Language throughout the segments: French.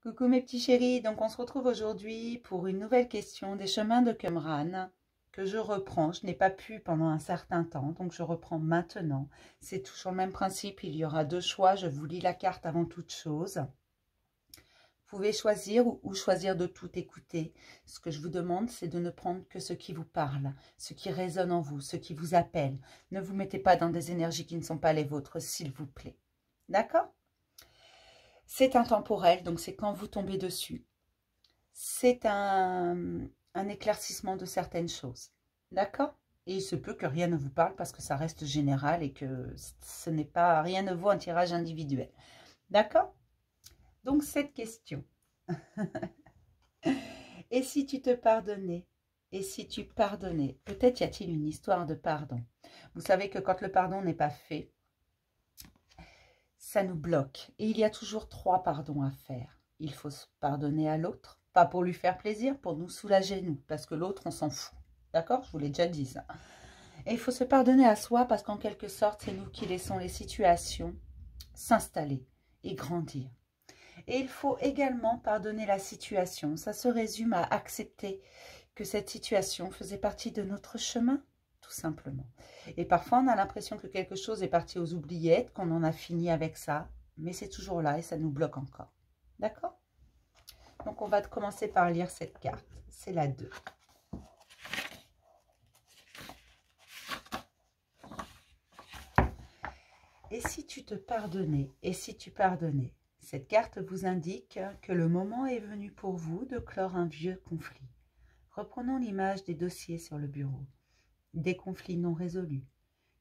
Coucou mes petits chéris, donc on se retrouve aujourd'hui pour une nouvelle question des chemins de Qumran que je reprends. Je n'ai pas pu pendant un certain temps, donc je reprends maintenant. C'est toujours le même principe, il y aura deux choix, je vous lis la carte avant toute chose. Vous pouvez choisir ou choisir de tout écouter. Ce que je vous demande, c'est de ne prendre que ce qui vous parle, ce qui résonne en vous, ce qui vous appelle. Ne vous mettez pas dans des énergies qui ne sont pas les vôtres, s'il vous plaît. D'accord ? C'est intemporel, donc c'est quand vous tombez dessus. C'est un éclaircissement de certaines choses. D'accord? Et il se peut que rien ne vous parle parce que ça reste général et que ce n'est pas, rien ne vaut un tirage individuel. D'accord? Donc cette question. Et si tu te pardonnais? Et si tu pardonnais? Peut-être y a-t-il une histoire de pardon. Vous savez que quand le pardon n'est pas fait, ça nous bloque. Et il y a toujours 3 pardons à faire. Il faut se pardonner à l'autre, pas pour lui faire plaisir, pour nous soulager nous, parce que l'autre, on s'en fout. D'accord? Je vous l'ai déjà dit ça. Et il faut se pardonner à soi, parce qu'en quelque sorte, c'est nous qui laissons les situations s'installer et grandir. Et il faut également pardonner la situation. Ça se résume à accepter que cette situation faisait partie de notre chemin, tout simplement. Et parfois, on a l'impression que quelque chose est parti aux oubliettes, qu'on en a fini avec ça, mais c'est toujours là et ça nous bloque encore. D'accord? Donc, on va commencer par lire cette carte. C'est la 2. Et si tu te pardonnais? Et si tu pardonnais? Cette carte vous indique que le moment est venu pour vous de clore un vieux conflit. Reprenons l'image des dossiers sur le bureau, des conflits non résolus.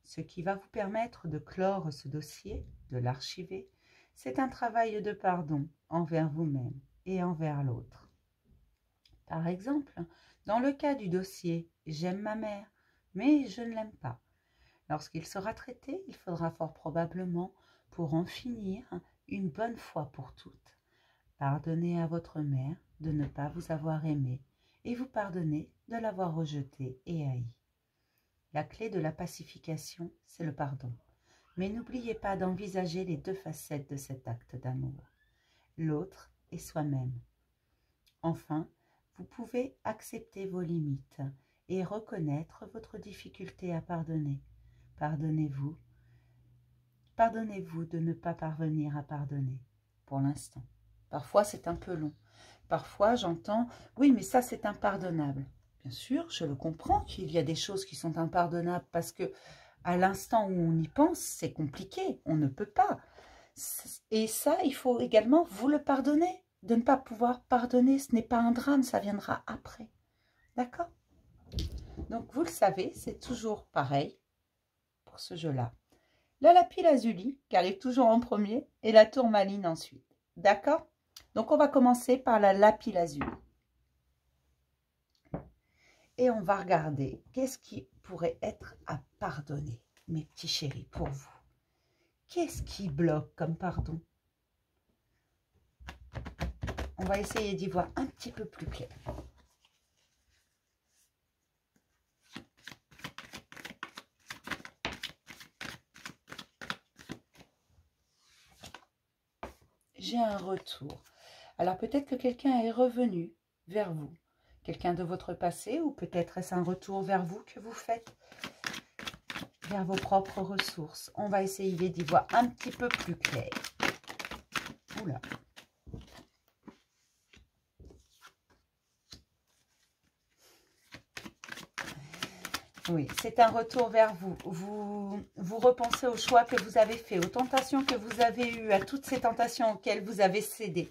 Ce qui va vous permettre de clore ce dossier, de l'archiver, c'est un travail de pardon envers vous-même et envers l'autre. Par exemple, dans le cas du dossier « J'aime ma mère, mais je ne l'aime pas ». Lorsqu'il sera traité, il faudra fort probablement, pour en finir, une bonne fois pour toutes, pardonner à votre mère de ne pas vous avoir aimé et vous pardonner de l'avoir rejeté et haï. La clé de la pacification, c'est le pardon. Mais n'oubliez pas d'envisager les 2 facettes de cet acte d'amour, l'autre et soi-même. Enfin, vous pouvez accepter vos limites et reconnaître votre difficulté à pardonner. Pardonnez-vous. Pardonnez-vous de ne pas parvenir à pardonner pour l'instant. Parfois, c'est un peu long. Parfois, j'entends « oui, mais ça, c'est impardonnable ». Bien sûr, je le comprends qu'il y a des choses qui sont impardonnables parce que à l'instant où on y pense, c'est compliqué, on ne peut pas. Et ça, il faut également vous le pardonner. De ne pas pouvoir pardonner, ce n'est pas un drame, ça viendra après. D'accord? Donc, vous le savez, c'est toujours pareil pour ce jeu-là. La lapis-lazuli, qui arrive toujours en premier, et la tourmaline ensuite. D'accord? Donc, on va commencer par la lapis-lazuli. Et on va regarder qu'est-ce qui pourrait être à pardonner, mes petits chéris, pour vous. Qu'est-ce qui bloque comme pardon? On va essayer d'y voir un petit peu plus clair. J'ai un retour. Alors peut-être que quelqu'un est revenu vers vous. Quelqu'un de votre passé, ou peut-être est-ce un retour vers vous que vous faites, vers vos propres ressources. On va essayer d'y voir un petit peu plus clair. Oula. Oui, c'est un retour vers vous. Vous repensez aux choix que vous avez faits, aux tentations que vous avez eues, à toutes ces tentations auxquelles vous avez cédé.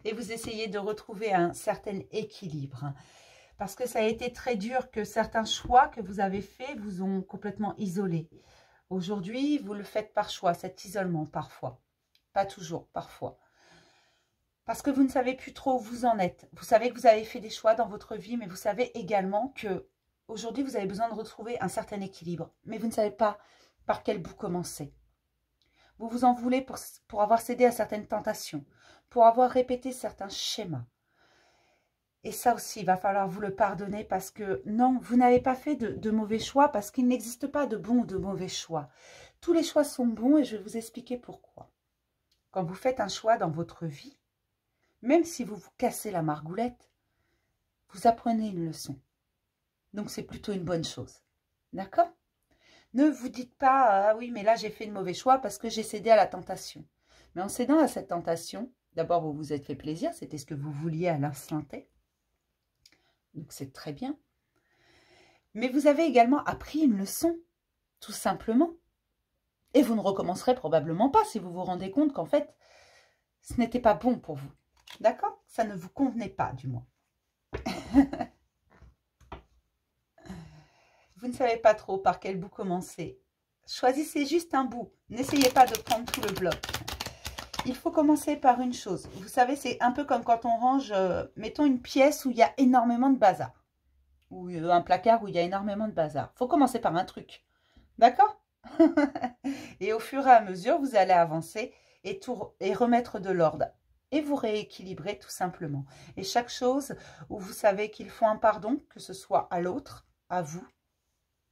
Et vous essayez de retrouver un certain équilibre. Parce que ça a été très dur, que certains choix que vous avez faits vous ont complètement isolé. Aujourd'hui, vous le faites par choix, cet isolement parfois. Pas toujours, parfois. Parce que vous ne savez plus trop où vous en êtes. Vous savez que vous avez fait des choix dans votre vie, mais vous savez également que aujourd'hui, vous avez besoin de retrouver un certain équilibre. Mais vous ne savez pas par quel bout commencer. Vous vous en voulez pour avoir cédé à certaines tentations, pour avoir répété certains schémas. Et ça aussi, il va falloir vous le pardonner parce que non, vous n'avez pas fait de mauvais choix parce qu'il n'existe pas de bons ou de mauvais choix. Tous les choix sont bons et je vais vous expliquer pourquoi. quand vous faites un choix dans votre vie, même si vous vous cassez la margoulette, vous apprenez une leçon. Donc, c'est plutôt une bonne chose. D'accord? Ne vous dites pas, ah oui, mais là, j'ai fait le mauvais choix parce que j'ai cédé à la tentation. Mais en cédant à cette tentation, d'abord, vous vous êtes fait plaisir, c'était ce que vous vouliez à l'instant T. Donc, c'est très bien. Mais vous avez également appris une leçon, tout simplement. Et vous ne recommencerez probablement pas si vous vous rendez compte qu'en fait, ce n'était pas bon pour vous. D'accord? Ça ne vous convenait pas, du moins. Vous ne savez pas trop par quel bout commencer. Choisissez juste un bout. N'essayez pas de prendre tout le bloc. Il faut commencer par une chose. Vous savez, c'est un peu comme quand on range, mettons, une pièce où il y a énormément de bazar. Ou un placard où il y a énormément de bazar. Il faut commencer par un truc. D'accord? Et au fur et à mesure, vous allez avancer et remettre de l'ordre. Et vous rééquilibrer tout simplement. Et chaque chose où vous savez qu'il faut un pardon, que ce soit à l'autre, à vous,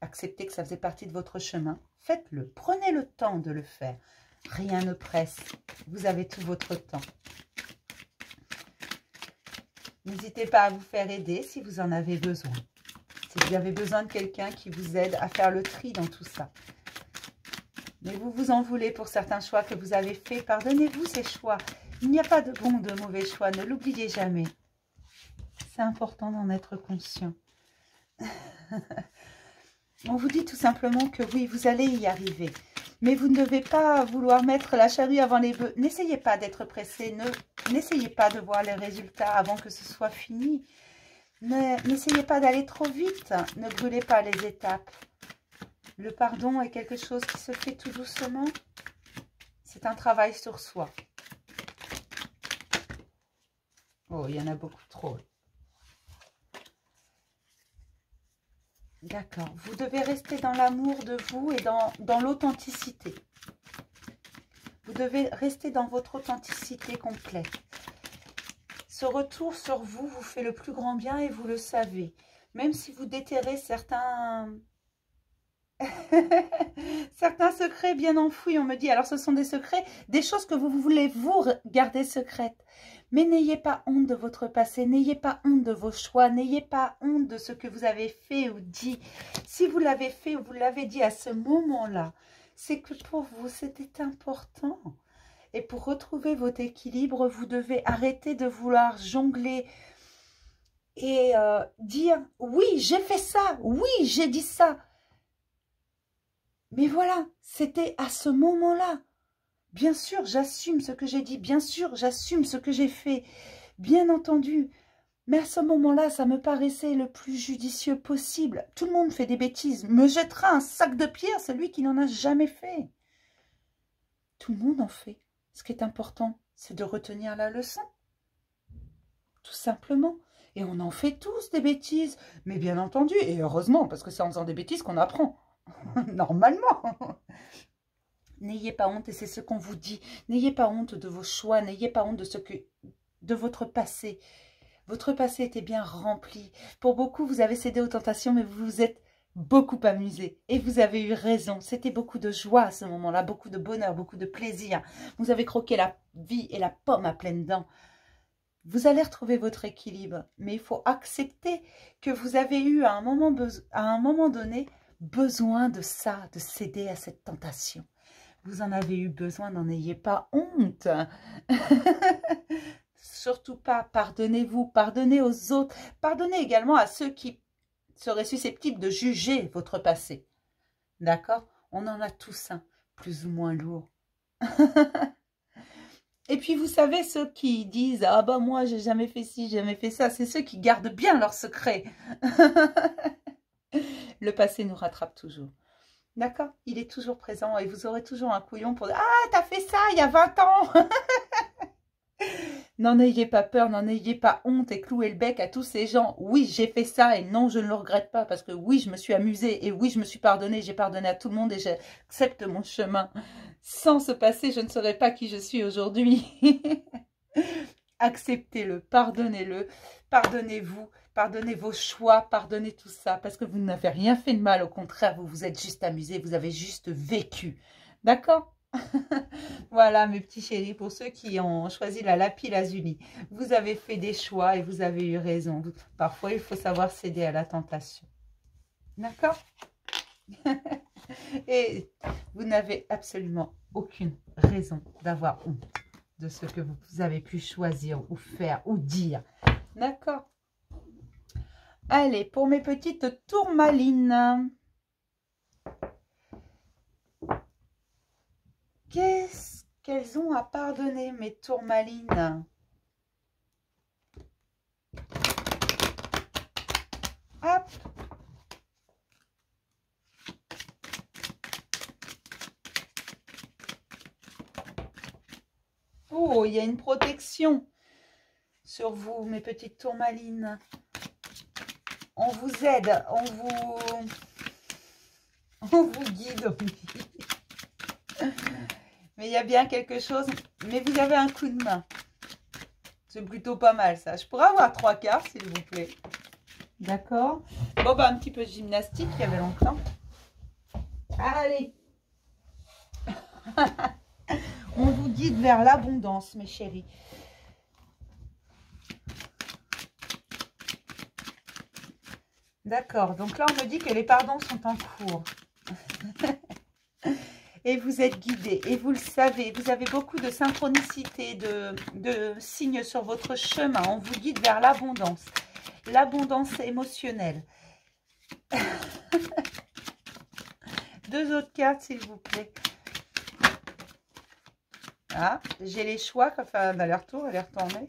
acceptez que ça faisait partie de votre chemin. Faites-le. Prenez le temps de le faire. Rien ne presse. Vous avez tout votre temps. N'hésitez pas à vous faire aider si vous en avez besoin. Si vous avez besoin de quelqu'un qui vous aide à faire le tri dans tout ça. Mais vous vous en voulez pour certains choix que vous avez faits. Pardonnez-vous ces choix. Il n'y a pas de bon ou de mauvais choix. Ne l'oubliez jamais. C'est important d'en être conscient. On vous dit tout simplement que oui, vous allez y arriver. Mais vous ne devez pas vouloir mettre la charrue avant les bœufs. N'essayez pas d'être pressé. N'essayez pas de voir les résultats avant que ce soit fini. N'essayez pas d'aller trop vite. Ne brûlez pas les étapes. Le pardon est quelque chose qui se fait tout doucement. C'est un travail sur soi. Oh, il y en a beaucoup trop. D'accord. Vous devez rester dans l'amour de vous et dans l'authenticité. Vous devez rester dans votre authenticité complète. Ce retour sur vous vous fait le plus grand bien et vous le savez. Même si vous déterrez certains secrets bien enfouis, on me dit. Alors, ce sont des secrets, des choses que vous voulez vous garder secrètes. Mais n'ayez pas honte de votre passé, n'ayez pas honte de vos choix, n'ayez pas honte de ce que vous avez fait ou dit. Si vous l'avez fait ou vous l'avez dit à ce moment-là, c'est que pour vous, c'était important. Et pour retrouver votre équilibre, vous devez arrêter de vouloir jongler et dire « Oui, j'ai fait ça, oui, j'ai dit ça ». Mais voilà, c'était à ce moment-là. Bien sûr, j'assume ce que j'ai dit. Bien sûr, j'assume ce que j'ai fait. Bien entendu. Mais à ce moment-là, ça me paraissait le plus judicieux possible. Tout le monde fait des bêtises. Me jettera un sac de pierre celui qui n'en a jamais fait. Tout le monde en fait. Ce qui est important, c'est de retenir la leçon. Tout simplement. Et on en fait tous des bêtises. Mais bien entendu, et heureusement, parce que c'est en faisant des bêtises qu'on apprend. Normalement. N'ayez pas honte, et c'est ce qu'on vous dit. N'ayez pas honte de vos choix, n'ayez pas honte de votre passé. Votre passé était bien rempli. Pour beaucoup, vous avez cédé aux tentations, mais vous vous êtes beaucoup amusé. Et vous avez eu raison. C'était beaucoup de joie à ce moment-là, beaucoup de bonheur, beaucoup de plaisir. Vous avez croqué la vie et la pomme à pleines dents. Vous allez retrouver votre équilibre, mais il faut accepter que vous avez eu à un moment donné besoin de ça, de céder à cette tentation. Vous en avez eu besoin, n'en ayez pas honte. Surtout pas, pardonnez-vous, pardonnez aux autres. Pardonnez également à ceux qui seraient susceptibles de juger votre passé. D'accord? On en a tous un, plus ou moins lourd. Et puis vous savez, ceux qui disent « Ah bah moi j'ai jamais fait ci, j'ai jamais fait ça », c'est ceux qui gardent bien leurs secrets. Le passé nous rattrape toujours. D'accord? Il est toujours présent et vous aurez toujours un couillon pour dire « Ah, t'as fait ça il y a 20 ans !» N'en ayez pas peur, n'en ayez pas honte et clouez le bec à tous ces gens. Oui, j'ai fait ça et non, je ne le regrette pas parce que oui, je me suis amusée et oui, je me suis pardonnée. J'ai pardonné à tout le monde et j'accepte mon chemin. Sans ce passé, je ne serais pas qui je suis aujourd'hui. Acceptez-le, pardonnez-le, pardonnez-vous, pardonnez vos choix, pardonnez tout ça parce que vous n'avez rien fait de mal. Au contraire, vous vous êtes juste amusé, vous avez juste vécu. D'accord ? Voilà, mes petits chéris, pour ceux qui ont choisi la lapis lazuli, vous avez fait des choix et vous avez eu raison. Parfois, il faut savoir céder à la tentation. D'accord? Et vous n'avez absolument aucune raison d'avoir honte de ce que vous avez pu choisir ou faire ou dire. D'accord? Allez, pour mes petites tourmalines. Qu'est-ce qu'elles ont à pardonner, mes tourmalines? Hop! Oh, il y a une protection sur vous, mes petites tourmalines. On vous aide, on vous guide. Mais il y a bien quelque chose. Mais vous avez un coup de main. C'est plutôt pas mal, ça. Je pourrais avoir 3 quarts, s'il vous plaît. D'accord. Bon, bah, un petit peu de gymnastique, il y avait longtemps. Allez. On vous guide vers l'abondance, mes chéris. D'accord. Donc là, on me dit que les pardons sont en cours. Et vous êtes guidés. Et vous le savez, vous avez beaucoup de synchronicité, de signes sur votre chemin. On vous guide vers l'abondance. L'abondance émotionnelle. 2 autres cartes, s'il vous plaît. Ah, j'ai les choix, qu'on fait un aller-retour, aller retourner.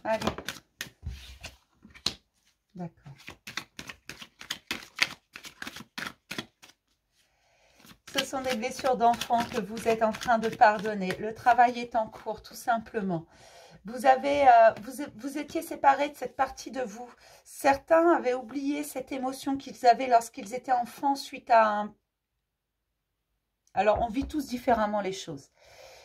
Allez. D'accord. Ce sont des blessures d'enfant que vous êtes en train de pardonner. Le travail est en cours, tout simplement. Vous avez, vous étiez séparés de cette partie de vous. Certains avaient oublié cette émotion qu'ils avaient lorsqu'ils étaient enfants suite à un... Alors, on vit tous différemment les choses.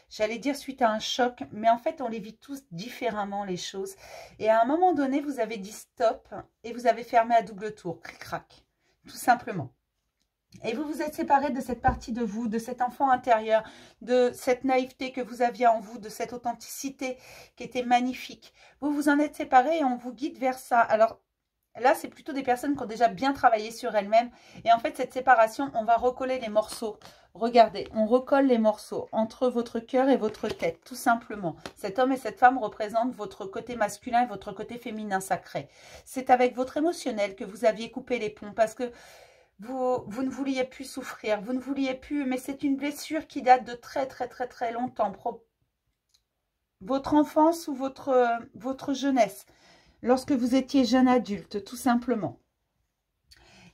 J'allais dire suite à un choc, mais en fait, on les vit tous différemment, les choses. Et à un moment donné, vous avez dit stop et vous avez fermé à double tour, cric-crac, tout simplement. Et vous vous êtes séparés de cette partie de vous, de cet enfant intérieur, de cette naïveté que vous aviez en vous, de cette authenticité qui était magnifique. Vous vous en êtes séparés et on vous guide vers ça. Alors là, c'est plutôt des personnes qui ont déjà bien travaillé sur elles-mêmes. Et en fait, cette séparation, on va recoller les morceaux. Regardez, on recolle les morceaux entre votre cœur et votre tête, tout simplement. Cet homme et cette femme représentent votre côté masculin et votre côté féminin sacré. C'est avec votre émotionnel que vous aviez coupé les ponts parce que vous ne vouliez plus souffrir, vous ne vouliez plus, mais c'est une blessure qui date de très longtemps. Votre enfance ou votre jeunesse, lorsque vous étiez jeune adulte, tout simplement.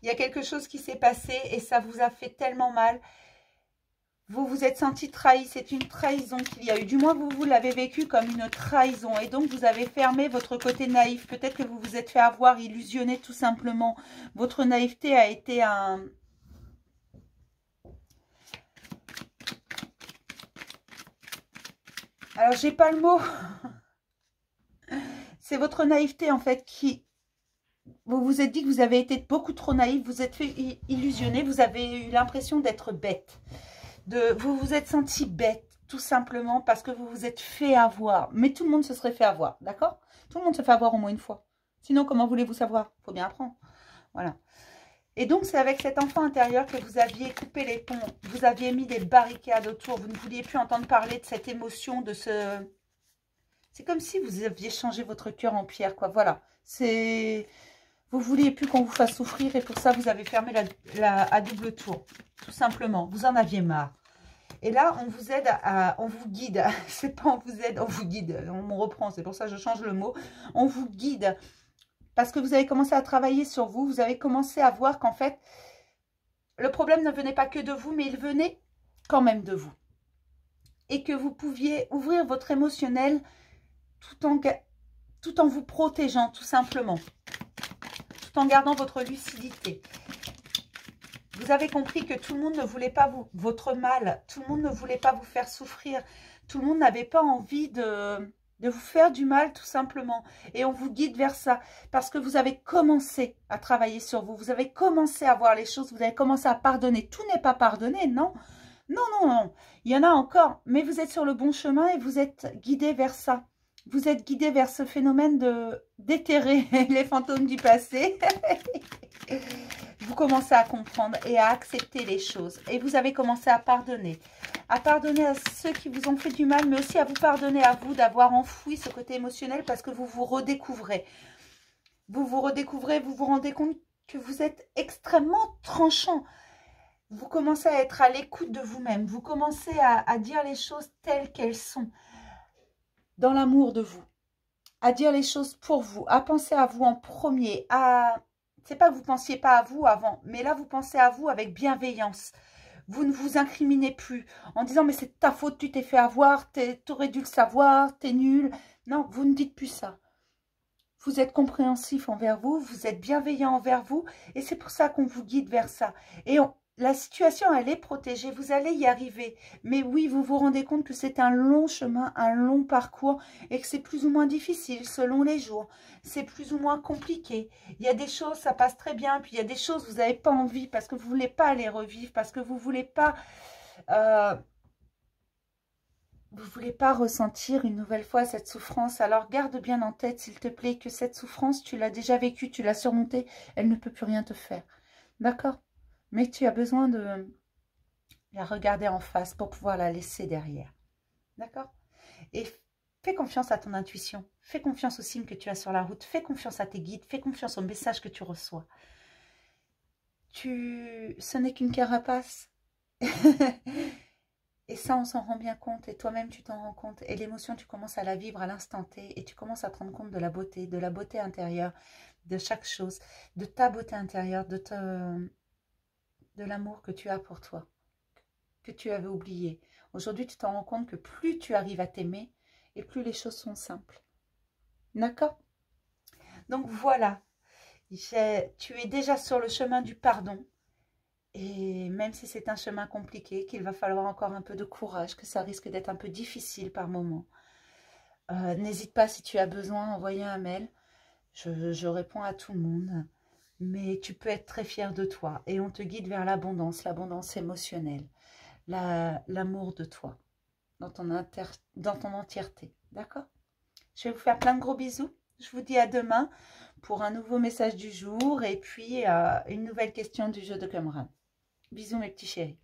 Il y a quelque chose qui s'est passé et ça vous a fait tellement mal. Vous vous êtes senti trahi, c'est une trahison qu'il y a eu. Du moins, vous l'avez vécu comme une trahison. Et donc, vous avez fermé votre côté naïf. Peut-être que vous vous êtes fait avoir, illusionner tout simplement. Votre naïveté a été un... Alors, j'ai pas le mot. C'est votre naïveté, en fait, qui... Vous vous êtes dit que vous avez été beaucoup trop naïf. Vous êtes fait illusionner. Vous avez eu l'impression d'être bête. Vous vous êtes senti bête, tout simplement, parce que vous vous êtes fait avoir. Mais tout le monde se serait fait avoir, d'accord? Tout le monde se fait avoir au moins une fois. Sinon, comment voulez-vous savoir? Il faut bien apprendre. Voilà. Et donc, c'est avec cet enfant intérieur que vous aviez coupé les ponts. Vous aviez mis des barricades autour. Vous ne vouliez plus entendre parler de cette émotion, de ce... C'est comme si vous aviez changé votre cœur en pierre, quoi. Voilà. C'est... Vous ne vouliez plus qu'on vous fasse souffrir et pour ça, vous avez fermé à double tour. Tout simplement. Vous en aviez marre. Et là, on vous aide, on vous guide. C'est pas on vous aide, on vous guide. On me reprend, c'est pour ça que je change le mot. On vous guide. Parce que vous avez commencé à travailler sur vous. Vous avez commencé à voir qu'en fait, le problème ne venait pas que de vous, mais il venait quand même de vous. Et que vous pouviez ouvrir votre émotionnel tout en vous protégeant, tout simplement. Tout en gardant votre lucidité. Vous avez compris que tout le monde ne voulait pas votre mal. Tout le monde ne voulait pas vous faire souffrir. Tout le monde n'avait pas envie de vous faire du mal, tout simplement. Et on vous guide vers ça. Parce que vous avez commencé à travailler sur vous. Vous avez commencé à voir les choses. Vous avez commencé à pardonner. Tout n'est pas pardonné, non. Non, non, non, il y en a encore, mais vous êtes sur le bon chemin et vous êtes guidé vers ça. Vous êtes guidé vers ce phénomène de déterrer les fantômes du passé. Vous commencez à comprendre et à accepter les choses. Et vous avez commencé à pardonner. À pardonner à ceux qui vous ont fait du mal, mais aussi à vous pardonner à vous d'avoir enfoui ce côté émotionnel parce que vous vous redécouvrez. Vous vous redécouvrez, vous vous rendez compte que vous êtes extrêmement tranchant. Vous commencez à être à l'écoute de vous-même. Vous commencez à dire les choses telles qu'elles sont. Dans l'amour de vous. À dire les choses pour vous. À penser à vous en premier. C'est pas que vous ne pensiez pas à vous avant. Mais là, vous pensez à vous avec bienveillance. Vous ne vous incriminez plus. En disant, mais c'est ta faute, tu t'es fait avoir. T'aurais dû le savoir. T'es nul. Non, vous ne dites plus ça. Vous êtes compréhensif envers vous. Vous êtes bienveillant envers vous. Et c'est pour ça qu'on vous guide vers ça. Et la situation, elle est protégée, vous allez y arriver. Mais oui, vous vous rendez compte que c'est un long chemin, un long parcours et que c'est plus ou moins difficile selon les jours. C'est plus ou moins compliqué. Il y a des choses, ça passe très bien, puis il y a des choses, vous n'avez pas envie parce que vous ne voulez pas les revivre, parce que vous ne voulez pas... vous voulez pas ressentir une nouvelle fois cette souffrance. Alors garde bien en tête, s'il te plaît, que cette souffrance, tu l'as déjà vécue, tu l'as surmontée, elle ne peut plus rien te faire. D'accord ? Mais tu as besoin de la regarder en face pour pouvoir la laisser derrière. D'accord? Et fais confiance à ton intuition. Fais confiance aux signes que tu as sur la route. Fais confiance à tes guides. Fais confiance aux messages que tu reçois. Ce n'est qu'une carapace. Et ça, on s'en rend bien compte. Et toi-même, tu t'en rends compte. Et l'émotion, tu commences à la vivre à l'instant T. Et tu commences à te rendre compte de la beauté intérieure, de chaque chose, de ta beauté intérieure, de l'amour que tu as pour toi, que tu avais oublié. Aujourd'hui, tu t'en rends compte que plus tu arrives à t'aimer et plus les choses sont simples. D'accord? Donc voilà, tu es déjà sur le chemin du pardon. Et même si c'est un chemin compliqué, qu'il va falloir encore un peu de courage, que ça risque d'être un peu difficile par moment, n'hésite pas si tu as besoin d'envoyer un mail. Je réponds à tout le monde. Mais tu peux être très fier de toi. Et on te guide vers l'abondance émotionnelle. L'amour de toi, dans ton entièreté. D'accord? Je vais vous faire plein de gros bisous. Je vous dis à demain pour un nouveau message du jour et puis une nouvelle question du jeu de Qumran. Bisous mes petits chéris.